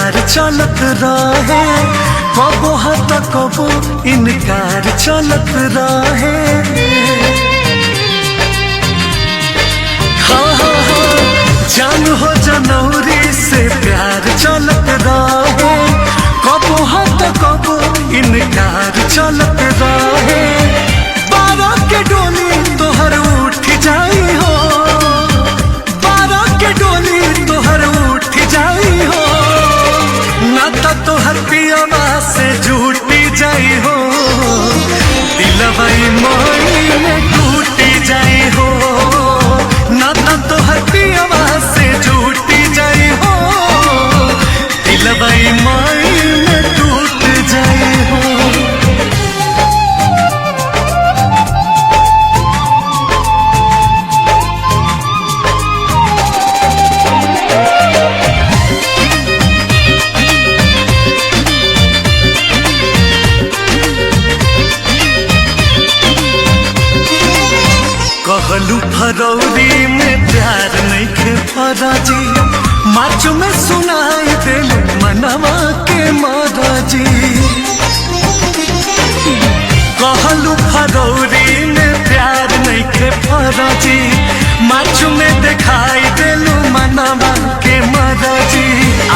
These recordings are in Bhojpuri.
प्यार चलत रहे, कबो हाथ कबो इनकार चलत रहे। हाँ हाँ हाँ जान हो जनौरी से प्यार चलत रहे, कबो हाथ कबो इनकार चलत रहे। बारह के डोली तोहर उठ जाई हो, बारह के डोली तोहर उठ जाई हो, नाता तोहर पियवा से जुटी जाई हो, दिलवाई मोई में टूटी जाई हो, नाता तोहर पियवा से जुटी जाई हो, दिलवाई मोई में टूट जाई हो। कहलू फरौरी में प्यार नहीं खे फराजी, मार्च में सुनाई दिल मनवा के महाराजी। कहलू फरौरी में प्यार नहीं खे फराजी, मार्च में दिखाई दिलू मनवा के महाराजी।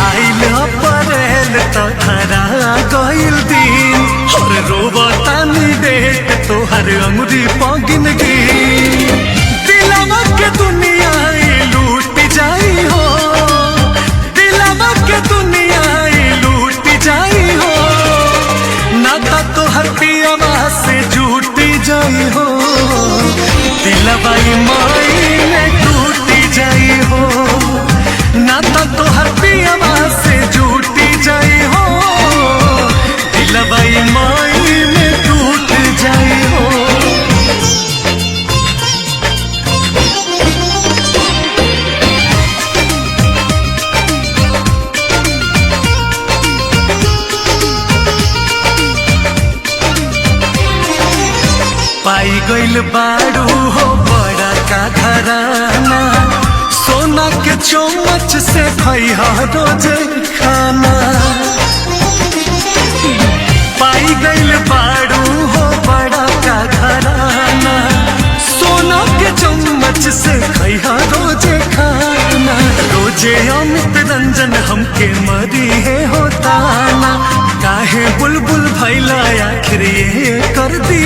आइल अप्रैल तो हरा गइल दिन, और रोबतानी देख तोहर अंगुरी पगिन गी, दिलवा के दुनिया लूट जाई हो, दिलवा के दुनिया लूट जाई हो, नाता तोहर पियवा से जुटी जाई हो, दिलवा माई में टूटी जाई हो, नाता तोहर पियवा से जुटी जाई हो, दिलवा माई में टूट जाई हो। पाई गइल बारू हो बड़ा का घराना, सोना के चम्मच से खइहा रोजे खाना। पाई गइल बारू हो बड़ा का घराना, सोना के चम्मच से खइहा रोजे खाना। रोजे अमित रंजन हमके मरी है होता ना, काहे बुलबुल भैला आखिर ये कर दी